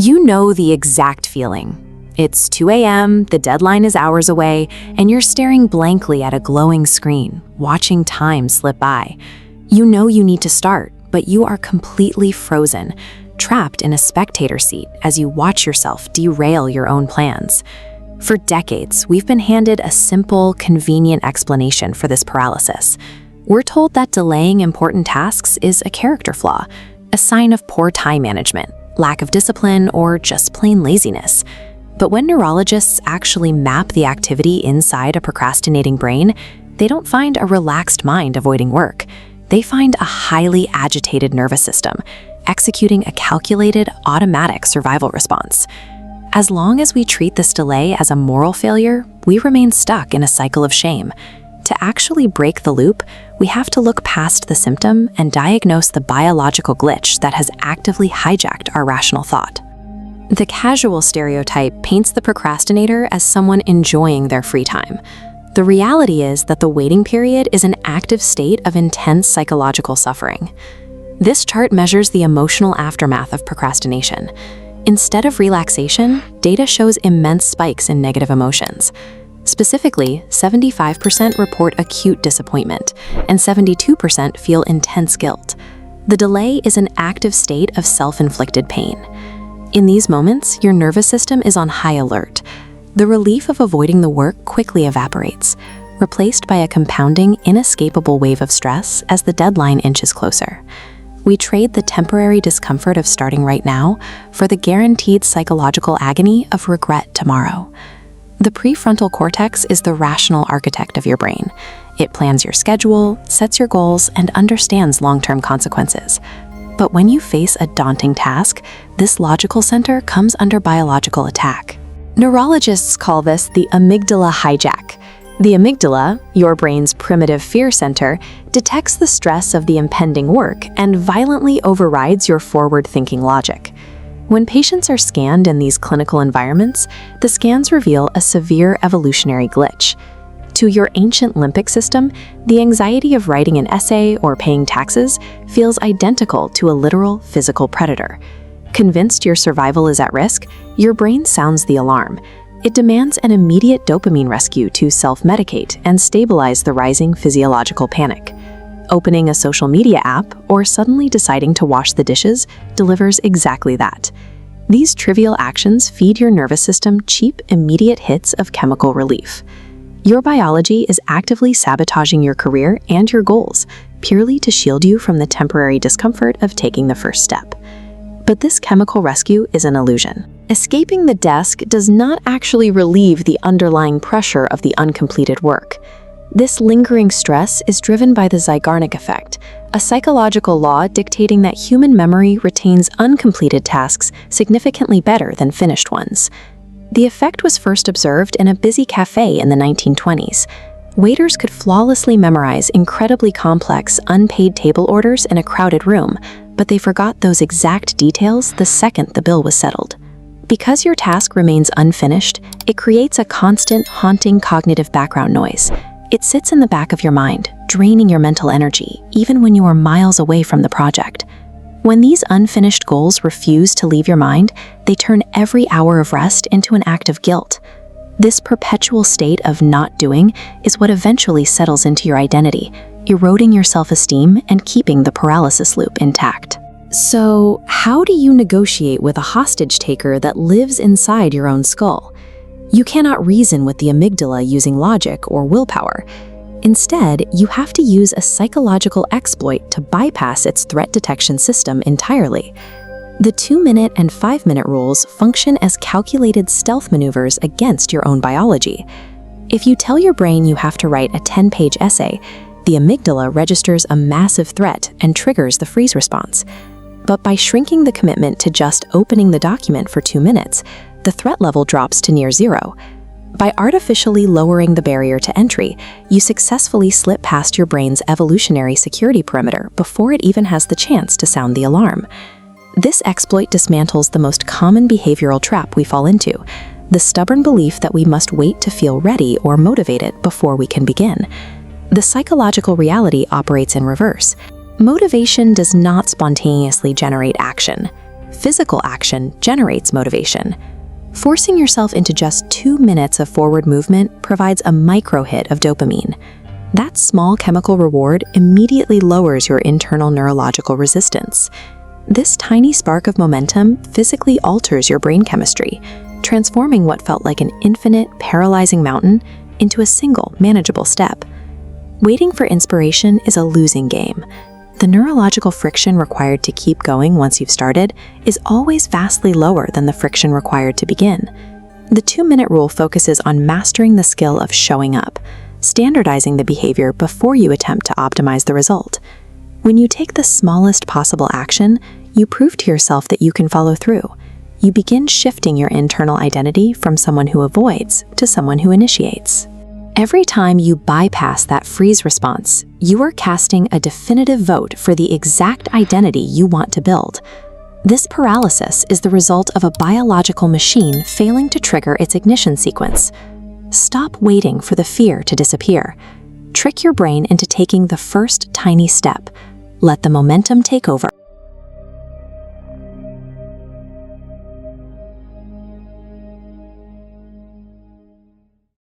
You know the exact feeling. It's 2 a.m., the deadline is hours away, and you're staring blankly at a glowing screen, watching time slip by. You know you need to start, but you are completely frozen, trapped in a spectator seat as you watch yourself derail your own plans. For decades, we've been handed a simple, convenient explanation for this paralysis. We're told that delaying important tasks is a character flaw, a sign of poor time management, lack of discipline, or just plain laziness. But when neurologists actually map the activity inside a procrastinating brain, they don't find a relaxed mind avoiding work. They find a highly agitated nervous system, executing a calculated, automatic survival response. As long as we treat this delay as a moral failure, we remain stuck in a cycle of shame. To actually break the loop, we have to look past the symptom and diagnose the biological glitch that has actively hijacked our rational thought. The casual stereotype paints the procrastinator as someone enjoying their free time. The reality is that the waiting period is an active state of intense psychological suffering. This chart measures the emotional aftermath of procrastination. Instead of relaxation, data shows immense spikes in negative emotions. Specifically, 75% report acute disappointment, and 72% feel intense guilt. The delay is an active state of self-inflicted pain. In these moments, your nervous system is on high alert. The relief of avoiding the work quickly evaporates, replaced by a compounding, inescapable wave of stress as the deadline inches closer. We trade the temporary discomfort of starting right now for the guaranteed psychological agony of regret tomorrow. The prefrontal cortex is the rational architect of your brain. It plans your schedule, sets your goals, and understands long-term consequences. But when you face a daunting task, this logical center comes under biological attack. Neurologists call this the amygdala hijack. The amygdala, your brain's primitive fear center, detects the stress of the impending work and violently overrides your forward-thinking logic. When patients are scanned in these clinical environments, the scans reveal a severe evolutionary glitch. To your ancient limbic system, the anxiety of writing an essay or paying taxes feels identical to a literal physical predator. Convinced your survival is at risk, your brain sounds the alarm. It demands an immediate dopamine rescue to self-medicate and stabilize the rising physiological panic. Opening a social media app or suddenly deciding to wash the dishes delivers exactly that. These trivial actions feed your nervous system cheap, immediate hits of chemical relief. Your biology is actively sabotaging your career and your goals, purely to shield you from the temporary discomfort of taking the first step. But this chemical rescue is an illusion. Escaping the desk does not actually relieve the underlying pressure of the uncompleted work. This lingering stress is driven by the Zeigarnik effect, a psychological law dictating that human memory retains uncompleted tasks significantly better than finished ones. The effect was first observed in a busy cafe in the 1920s. Waiters could flawlessly memorize incredibly complex, unpaid table orders in a crowded room, but they forgot those exact details the second the bill was settled. Because your task remains unfinished, it creates a constant, haunting cognitive background noise. It sits in the back of your mind, draining your mental energy, even when you are miles away from the project. When these unfinished goals refuse to leave your mind, they turn every hour of rest into an act of guilt. This perpetual state of not doing is what eventually settles into your identity, eroding your self-esteem and keeping the paralysis loop intact. So, how do you negotiate with a hostage taker that lives inside your own skull? You cannot reason with the amygdala using logic or willpower. Instead, you have to use a psychological exploit to bypass its threat detection system entirely. The 2-minute and 5-minute rules function as calculated stealth maneuvers against your own biology. If you tell your brain you have to write a 10-page essay, the amygdala registers a massive threat and triggers the freeze response. But by shrinking the commitment to just opening the document for 2 minutes, the threat level drops to near zero. By artificially lowering the barrier to entry, you successfully slip past your brain's evolutionary security perimeter before it even has the chance to sound the alarm. This exploit dismantles the most common behavioral trap we fall into, the stubborn belief that we must wait to feel ready or motivated before we can begin. The psychological reality operates in reverse. Motivation does not spontaneously generate action. Physical action generates motivation. Forcing yourself into just 2 minutes of forward movement provides a micro hit of dopamine. That small chemical reward immediately lowers your internal neurological resistance. This tiny spark of momentum physically alters your brain chemistry, transforming what felt like an infinite, paralyzing mountain into a single, manageable step. Waiting for inspiration is a losing game. The neurological friction required to keep going once you've started is always vastly lower than the friction required to begin. The 2-minute rule focuses on mastering the skill of showing up, standardizing the behavior before you attempt to optimize the result. When you take the smallest possible action, you prove to yourself that you can follow through. You begin shifting your internal identity from someone who avoids to someone who initiates. Every time you bypass that freeze response, you are casting a definitive vote for the exact identity you want to build. This paralysis is the result of a biological machine failing to trigger its ignition sequence. Stop waiting for the fear to disappear. Trick your brain into taking the first tiny step. Let the momentum take over.